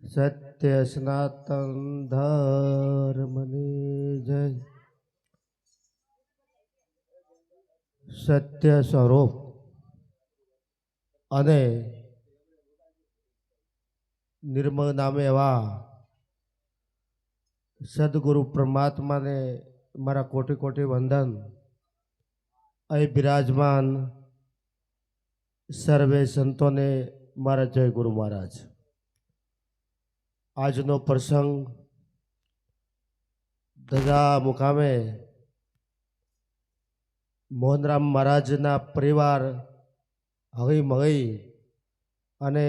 સત્ય સનાતન ધર્મની જય. સત્ય સ્વરૂપ અને નિર્મળ નામે એવા સદગુરુ પરમાત્માને મારા કોટી કોટી વંદન. અહીં બિરાજમાન સર્વે સંતોને મારા જય ગુરુ મહારાજ. આજનો પ્રસંગ ધજા મુકામે મોહનરામ મહારાજના પરિવાર હળી મળી અને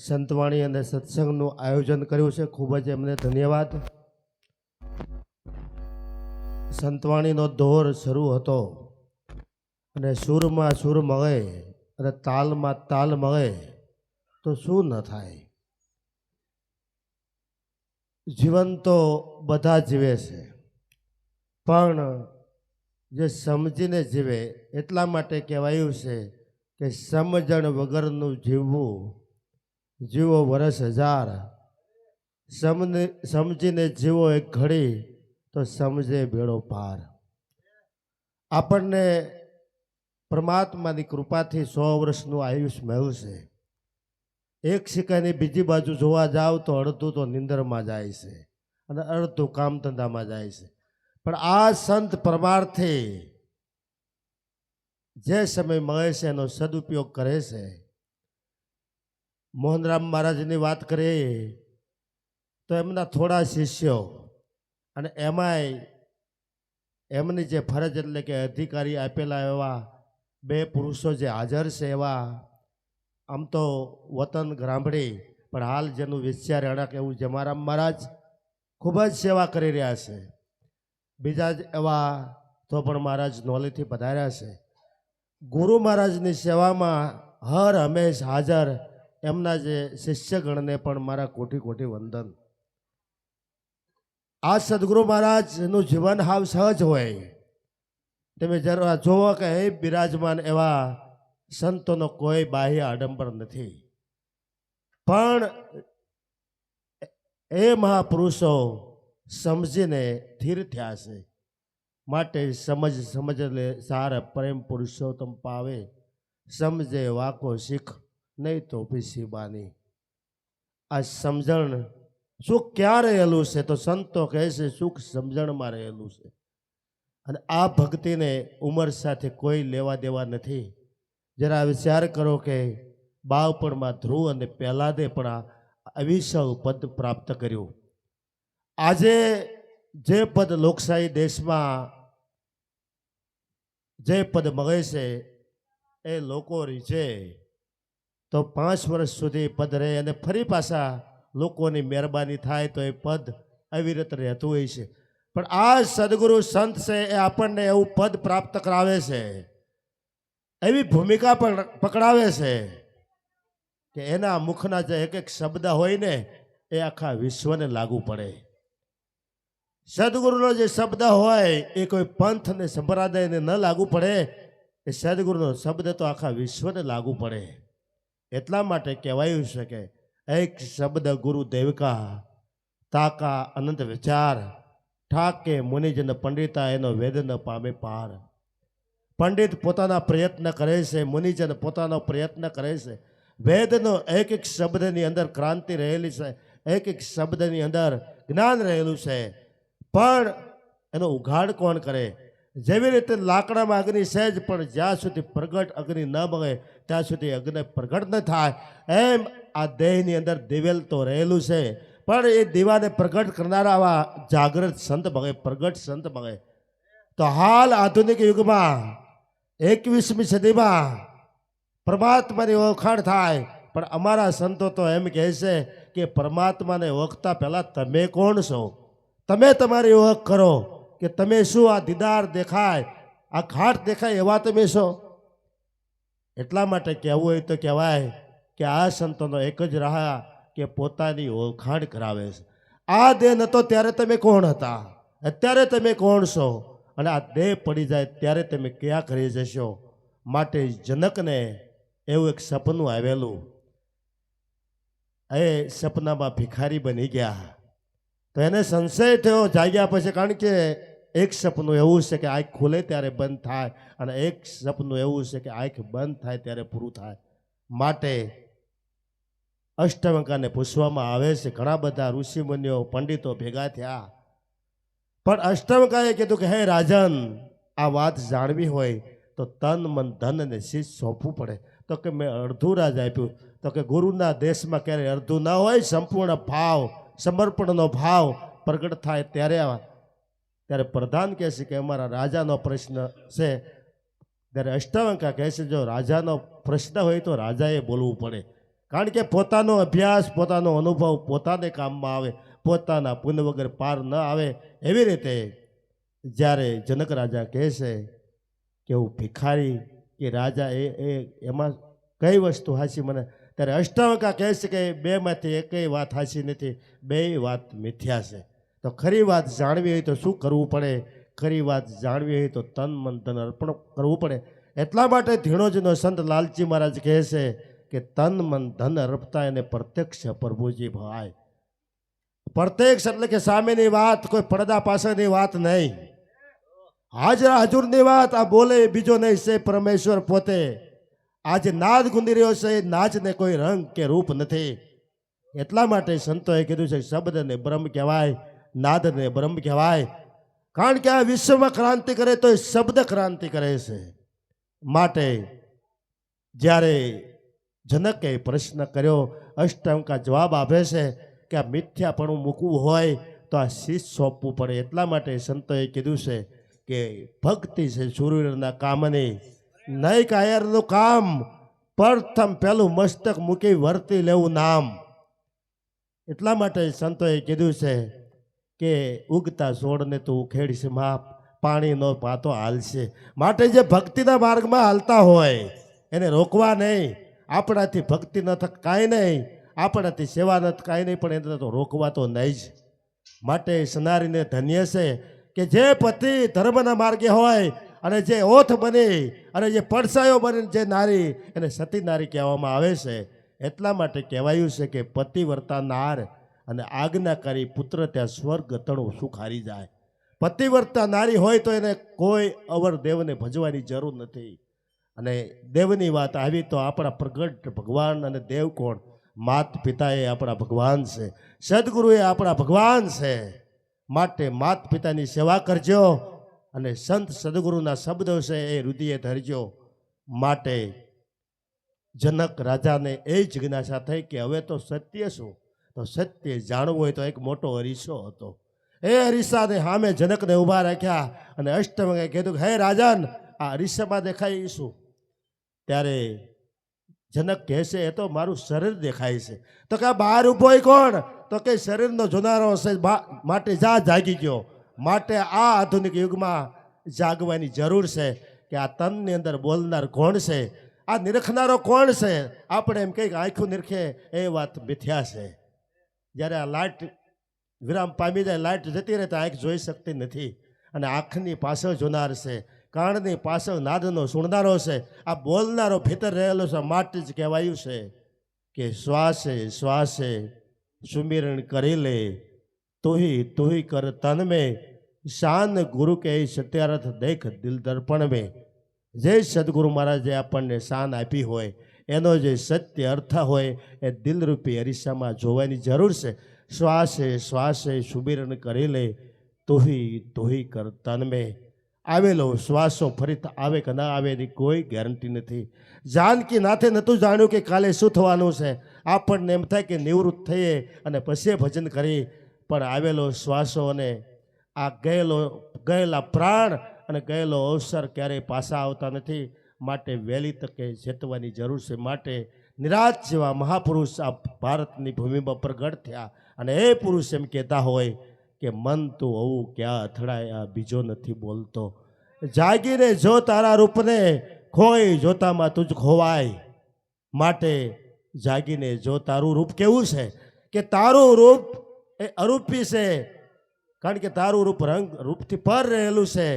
સંતવાણી અને સત્સંગનું આયોજન કર્યું છે. ખૂબ જ એમને ધન્યવાદ. સંતવાણીનો દોર શરૂ હતો અને સૂરમાં સૂર મળે અને તાલમાં તાલ મળે તો શું ન થાય. જીવન તો બધા જીવે છે, પણ જે સમજીને જીવે એટલા માટે કહેવાયું છે કે સમજણ વગરનું જીવવું જીવો વર્ષ હજાર. સમજીને જીવો એક ઘડી તો સમજે બેડો પાર. આપણને પરમાત્માની કૃપાથી 100 વર્ષનું આયુષ મળ્યું છે. એક સિક્કાની બીજી બાજુ જોવા જાવ તો અડધું તો નિંદરમાં જાય છે અને અડધું કામ ધંધામાં જાય છે. પણ આ સંત પરમારથી જે સમય મળે છે એનો સદુપયોગ કરે છે. મોહનરામ મહારાજની વાત કરીએ તો એમના થોડા શિષ્યો અને એમાંય એમની જે ફરજ એટલે કે અધિકારી આપેલા એવા 2 પુરુષો જે હાજર છે એવા આમ તો વતન ગ્રામડી પણ હાલ જેનું વિચાર અડક એવું જમારામ મહારાજ ખૂબ જ સેવા કરી રહ્યા છે. બીજા જ એવા તો પણ મહારાજ નોલીથી પધાર્યા છે. ગુરુ મહારાજની સેવામાં હર હંમેશ હાજર એમના જે શિષ્યગણને પણ મારા કોટી કોટી વંદન. આ સદગુરુ મહારાજનું જીવન હાવ સહજ હોય. તમે જરા જોવો કે એ બિરાજમાન એવા સંતોનો કોઈ બાહ્ય આડંબર નથી, પણ એ મહાપુરુષો સમજીને સ્થિર થયા છે. માટે સમજ લે સાર પ્રેમ પુરુષોત્તમ પાવે, સમજે વાકો શીખ નહીં તો પીસી બાની. આ સમજણ સુખ ક્યાં રહેલું છે તો સંતો કહે છે સુખ સમજણમાં રહેલું છે. અને આ ભક્તિને ઉંમર સાથે કોઈ લેવા દેવા નથી. જરા વિચાર કરો કે બાળપણમાં ધ્રુવ અને પહેલાદે પણ આ અવિસલ પદ પ્રાપ્ત કર્યું. આજે જે પદ લોકશાહી દેશમાં જે પદ મળે છે એ લોકો રીઝે તો 5 વર્ષ સુધી પદ રહે અને ફરી પાછા લોકોની મહેરબાની થાય તો એ પદ અવિરત રહેતું હોય છે. પણ આ સદગુરુ સંત છે એ આપણને એવું પદ પ્રાપ્ત કરાવે છે, એવી ભૂમિકા પણ પકડાવે છે કે એના મુખના જે એક એક શબ્દ હોય ને એ આખા વિશ્વને લાગુ પડે. સદગુરુનો જે શબ્દ હોય એ કોઈ પંથ ને સંપ્રદાયને ન લાગુ પડે, એ સદગુરુનો શબ્દ તો આખા વિશ્વને લાગુ પડે. એટલા માટે કહેવાયું છે કે એક શબ્દ ગુરુ દેવકા તાકા અનંત વિચાર ઠાકે મુનિજન પંડિતા એનો વેદ ન પામે પાર. પંડિત પોતાના પ્રયત્ન કરે છે, મુનિજન પોતાનો પ્રયત્ન કરે છે. વેદનો એક એક શબ્દની અંદર ક્રાંતિ રહેલી છે, એક એક શબ્દની અંદર જ્ઞાન રહેલું છે, પણ એનો ઉઘાડ કોણ કરે? જેવી રીતે લાકડામાં અગ્નિ સહેજ પણ જ્યાં સુધી પ્રગટ અગ્નિ ન મળે ત્યાં સુધી અગ્નિ પ્રગટ ન થાય, એમ આ દેહની અંદર દિવેલ તો રહેલું છે, પણ એ દીવાને પ્રગટ કરનારા આવા જાગૃત સંત મળે, પ્રગટ સંત મળે. તો હાલ આધુનિક યુગમાં 21મી સદીમાં પરમાત્માની ઓળખાણ થાય, પણ અમારા સંતો તો એમ કહે છે કે પરમાત્માને ઓળખતા પહેલાં તમે કોણ છો? તમે તમારી ઓળખ કરો કે તમે શું આ દીદાર દેખાય, આ ઘાટ દેખાય એવા તમે છો. એટલા માટે કહેવું હોય તો કહેવાય કે આ સંતોનો એક જ રહ્યા કે પોતાની ઓળખાણ કરાવે છે. આ દેહ નહોતો ત્યારે તમે કોણ હતા, અત્યારે તમે કોણ છો, અને આ દેહ પડી જાય ત્યારે તમે ક્યાં કરી જશો. માટે જનકને એવું એક સપનું આવેલું એ સપનામાં ભિખારી બની ગયા. તો એને સંશય થયો જાગ્યા પછી, કારણ કે એક સપનું એવું છે કે આંખ ખુલે ત્યારે બંધ થાય, અને એક સપનું એવું છે કે આંખ બંધ થાય ત્યારે પૂરું થાય. માટે અષ્ટાવક્રને પૂછવામાં આવે છે, ઘણા બધા ઋષિમુનિઓ પંડિતો ભેગા થયા, પણ અષ્ટાવક્રએ કીધું કે હે રાજન, આ વાત જાણવી હોય તો તન મન ધન અને શીશ સોંપવું પડે. તો કે મેં અડધું રાજ આપ્યું. તો કે ગુરુના દેશમાં ક્યારેય અડધું ના હોય, સંપૂર્ણ ભાવ સમર્પણનો ભાવ પ્રગટ થાય ત્યારે પ્રધાન કહે છે કે અમારા રાજાનો પ્રશ્ન છે. ત્યારે અષ્ટાવક્ર કહે છે જો રાજાનો પ્રશ્ન હોય તો રાજાએ બોલવું પડે, કારણ કે પોતાનો અભ્યાસ પોતાનો અનુભવ પોતાને કામમાં આવે, પોતાના પુણ્ય વગર પાર ન આવે. એવી રીતે જ્યારે જનક રાજા કહે છે કે હું ભિખારી કે રાજા એમાં કઈ વસ્તુ હાચી મને, ત્યારે અષ્ટાવક્ર કહે છે કે બેમાંથી એકેય વાત હાચી નથી, બે વાત મિથ્યા છે. તો ખરી વાત જાણવી હોય તો શું કરવું પડે? ખરી વાત જાણવી હોય તો તન મન ધન અર્પણ કરવું પડે. એટલા માટે ધીણોજીનો સંત લાલજી મહારાજ કહે છે કે તન મન ધન અર્પતા એને પ્રત્યક્ષ પ્રભુજી ભાય. પ્રત્યક્ષ એટલે કે સામેની વાત, કોઈ પડદા પાછળની વાત નહીં, હાજરા હજુરની વાત. આ બોલે બીજો નહીં છે પરમેશ્વર પોતે. આજે નાદ ગુંદી રહ્યો છે, નાચને કોઈ રંગ કે રૂપ નથી. એટલા માટે સંતોએ કીધું છે શબ્દને બ્રહ્મ કહેવાય, નાદને બ્રહ્મ કહેવાય. કારણ કે આ વિશ્વમાં ક્રાંતિ કરે તો એ શબ્દ ક્રાંતિ કરે છે. માટે જ્યારે જનકે પ્રશ્ન કર્યો, અષ્ટાવક્ર જવાબ આપે છે કે આ મિથ્યાપણું મૂકવું હોય તો આ શીશ સોંપવું પડે. એટલા માટે સંતોએ કીધું છે કે ભક્તિ છે સૂર્યના કામની, નહીં કાયરનું કામ, પ્રથમ પહેલું મસ્તક મૂકી વર્તી લેવું નામ. એટલા માટે સંતોએ કીધું છે કે ઉગતા છોડને તો ઉખેડશે માપ, પાણીનો પાતો હાલશે. માટે જે ભક્તિના માર્ગમાં હાલતા હોય એને રોકવા નહીં. આપણાથી ભક્તિ ન થાય કાંઈ નહીં, આપણાથી સેવા ન કાંઈ નહીં, પણ એને તો રોકવા તો નહીં જ. માટે સનારીને ધન્ય છે કે જે પતિ ધર્મના માર્ગે હોય અને જે ઓથ બની અને જે પડસાયો બની જે નારી, એને સતી નારી કહેવામાં આવે છે. એટલા માટે કહેવાયું છે કે પતિવ્રતા નાર અને આજ્ઞાકારી પુત્ર ત્યાં સ્વર્ગ તણું સુખ હારી જાય. પતિવ્રતા નારી હોય તો એને કોઈ અવર દેવને ભજવાની જરૂર નથી. અને દેવની વાત આવી તો આપણા પ્રગટ ભગવાન, અને દેવ કોણ? માત પિતા એ આપણા ભગવાન છે, સદગુરુ એ આપણા ભગવાન છે. માટે માત પિતાની સેવા કરજો અને સંત સદગુરુના શબ્દો છે એ હૃદયે ધરજો. માટે જનક રાજાને એ જિજ્ઞાસા થઈ કે હવે તો સત્ય શું? તો સત્ય જાણવું હોય તો એક મોટો અરીસો હતો. એ અરીસાને સામે જનકને ઊભા રાખ્યા અને અષ્ટાવક્રએ કીધું કે હે રાજન, આ અરીસામાં દેખાય શું? ત્યારે જનક કહે છે એ તો મારું શરીર દેખાય છે. તો કે બહાર ઊભો હોય કોણ? તો કે શરીરનો જોનારો છે, માટે જાગી ગયો. માટે આ આધુનિક યુગમાં જાગવાની જરૂર છે કે આ તનની અંદર બોલનાર કોણ છે, આ નિરખનારો કોણ છે. આપણે એમ કંઈક આંખું નિરખે એ વાત મિથ્યા છે. જ્યારે આ લાઇટ વિરામ પામી જાય, લાઇટ જતી રહે તો આંખ જોઈ શકતી નથી, અને આંખની પાછળ જોનાર છે, કાનની પાછળ નાદનો સુણનારો છે, આ બોલનારો ભીતર રહેલો છે. માટે જ કહેવાયું છે કે શ્વાસે શ્વાસે સુમિરણ કરી લે, તુહી કર તન મેં, શાન ગુરુ કે સત્યારથ દેખ દિલ દર્પણ મેં. જે સદગુરુ મહારાજે આપણને શાન આપી હોય એનો જે સત્ય અર્થ હોય એ દિલરૂપી અરીસામાં જોવાની જરૂર છે. શ્વાસે શ્વાસે સુમિરણ કરી લે, તુહી કર તન મેં. આવેલો શ્વાસો ફરી આવે કે ના આવે એની કોઈ ગેરંટી નથી. જાનકી નાથે નહોતું જાણ્યું કે કાલે શું થવાનું છે. આપણને એમ થાય કે નિવૃત્ત થઈએ અને પછી ભજન કરી, પણ આવેલો શ્વાસો અને આ ગયેલા પ્રાણ અને ગયેલો અવસર ક્યારેય પાછા આવતા નથી. માટે વહેલી તકે ચેતવાની જરૂર છે. માટે નિરાજ જેવા મહાપુરુષ આ ભારતની ભૂમિમાં પ્રગટ થયા, અને એ પુરુષ એમ કહેતા હોય કે મન તું આવું ક્યાં અથડાય, આ બીજો નથી બોલતો. જાગીને જો તારા રૂપને, ખોઈ જોતામાં તુજ ખોવાય. માટે જાગીને જો તારું રૂપ કેવું છે કે તારું રૂપ એ અરૂપી છે, કારણ કે તારું રૂપ રંગ રૂપથી પર રહેલું છે.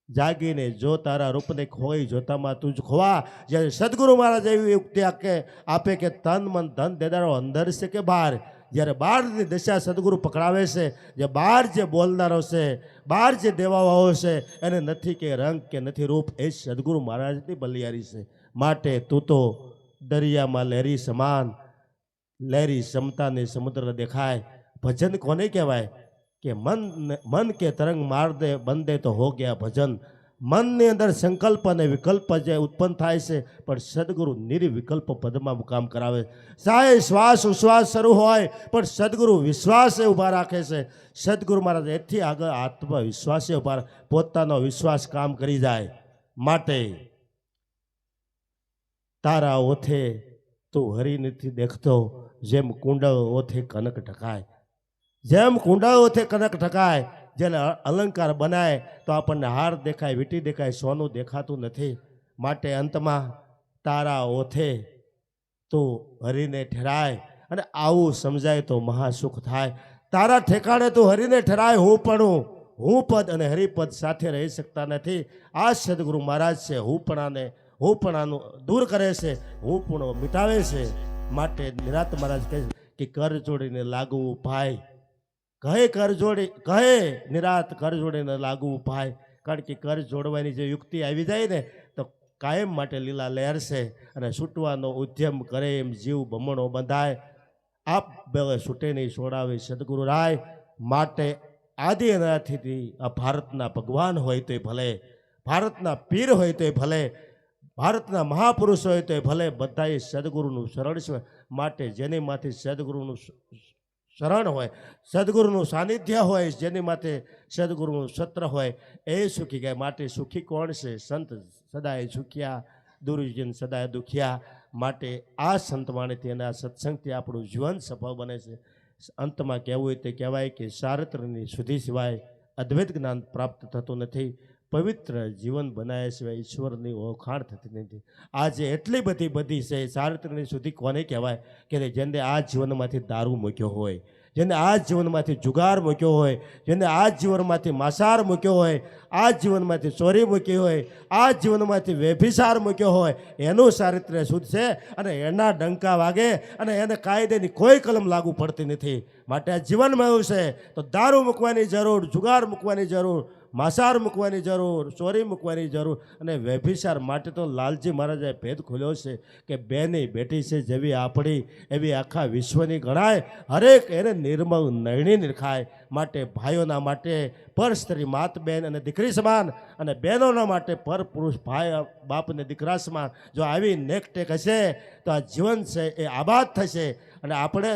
જાગીને જો તારા રૂપને ખોઈ જોતામાં તું જ ખોવા. જ્યારે સદગુરુ મહારાજ એવી યુક્તિ આપે કે તન મન ધન દેનારો અંદર છે કે બહાર. જ્યારે બહારની દશા સદગુરુ પકડાવે છે, જે બહાર જે બોલનારો છે, બહાર જે દેવાવાળો છે, એને નથી કે રંગ કે નથી રૂપ, એ સદગુરુ મહારાજની બલિયારી છે. માટે તું તો દરિયામાં લહેરી સમાન, લહેરી ક્ષમતાને સમુદ્ર દેખાય. ભજન કોને કહેવાય કે મન કે તરંગ માર દે બંધે તો હો ગયા ભજન. મનની અંદર સંકલ્પ અને વિકલ્પ જે ઉત્પન્ન થાય છે, પણ સદગુરુ નિર્વિકલ્પ પદમાં મુકામ કરાવે. સાય શ્વાસ ઉશ્વાસ શરૂ હોય પણ સદગુરુ વિશ્વાસે ઊભા રાખે છે. સદગુરુ મહારાજ એથી આગળ આત્મવિશ્વાસે ઊભા, પોતાનો વિશ્વાસ કામ કરી જાય. માટે તારા ઓથે તું હરી નથી દેખતો, જેમ કુંડળ ઓથે કનક ઢકાય. જેમ કુંડળ ઓથે કનક ઢકાય, જેને અલંકાર બનાય તો આપણને હાર દેખાય, વીંટી દેખાય, સોનું દેખાતું નથી. માટે અંતમાં તારા ઓથે તું હરીને ઠેરાય, અને આવું સમજાય તો મહાસુખ થાય. તારા ઠેકાણે તું હરીને ઠેરાય. હું પણ હું પદ અને હરિપદ સાથે રહી શકતા નથી. આ સદગુરુ મહારાજ છે, હું પણ આનું દૂર કરે છે, હું પણ મિટાવે છે. માટે નિરાત મહારાજ કહે કે કર જોડીને લાગવું ભાઈ, કહે નિરાત કર જોડીને લાગવું ભાઈ. કારણ કે કર જોડવાની જે યુક્તિ આવી જાય ને તો કાયમ માટે લીલા લહેરશે, અને છૂટવાનો ઉદ્યમ કરે એમ જીવ બમણો બંધાય. આપ બે છૂટે નહીં છોડાવે સદગુરુ રાય. માટે આદિ અનાથીથી આ ભારતના ભગવાન હોય તોય ભલે, ભારતના પીર હોય તોય ભલે, ભારતના મહાપુરુષ હોય તોય ભલે, બધાએ સદગુરુનું શરણ છે. માટે જેની માથે સદગુરુનું શરણ હોય, સદગુરુનું સાનિધ્ય હોય, જેની માથે સદગુરુનું સત્ર હોય, એ સુખી ગયા. માટે સુખી કોણ છે? સંત સદાય સુખ્યા, દુર્જન સદાય દુખ્યા. માટે આ સંતવાણીથી અને આ સત્સંગથી આપણું જીવન સફળ બને છે. અંતમાં કહેવું હોય તે કહેવાય કે શાસ્ત્રની સુધી સિવાય અદ્વૈત જ્ઞાન પ્રાપ્ત થતું નથી. પવિત્ર જીવન બનાવ્યા સિવાય ઈશ્વરની ઓળખાણ થતી નથી. આજે એટલી બધી છે. શાસ્ત્રની સુધી કોને કહેવાય કે જેને આ જીવનમાંથી દારૂ મૂક્યો હોય, જેને આ જીવનમાંથી જુગાર મૂક્યો હોય, જેને આ જીવનમાંથી માંસાહાર મૂક્યો હોય, આ જીવનમાંથી ચોરી મૂકી હોય, આ જીવનમાંથી વ્યભિચાર મૂક્યો હોય, એનું ચારિત્ર્ય શુદ્ધ છે. અને એના ડંકા વાગે અને એને કાયદેની કોઈ કલમ લાગુ પડતી નથી. માટે આ જીવન મળ્યું છે તો દારૂ મૂકવાની જરૂર, જુગાર મૂકવાની જરૂર, માંસાહાર મૂકવાની જરૂર, ચોરી મૂકવાની જરૂર. અને વ્યભિચાર માટે તો લાલજી મહારાજે ભેદ ખોલ્યો છે કે બેની બેટી છે જેવી આપણી એવી આખા વિશ્વની ગણાય, હરેક એને નિર્મળ નયણી નિરખાય. માટે ભાઈઓના માટે પર સ્ત્રી માત બેન અને દીકરી સમાન, અને બહેનોના માટે પર પુરુષ ભાઈ બાપ અને દીકરા સમાન. જો આવી નેકટેક હશે તો આ જીવન છે એ આબાદ થશે. અને આપણે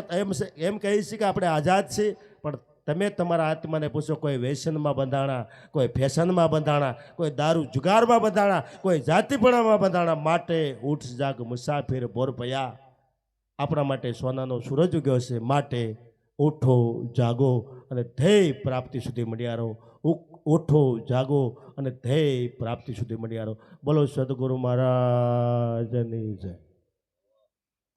એમ કહીએ છીએ કે આપણે આઝાદ છીએ, પણ તમે તમારા આત્માને પૂછો, કોઈ વ્યસનમાં બંધાણા, કોઈ ફેશનમાં બંધાણા, કોઈ દારૂ જુગારમાં બંધાણા, કોઈ જાતિપણામાં બંધાણા. માટે ઉઠ જાગ મુસાફિર બોર ભયા, આપણા માટે સોનાનો સૂરજ ઉગ્યો છે. માટે ઉઠો જાગો અને ધ્યેય પ્રાપ્તિ સુધી મળ્યા રહો. ઉઠો જાગો અને ધ્યેય પ્રાપ્તિ સુધી મળ્યા રહો. બોલો સદગુરુ મહારાજની જય.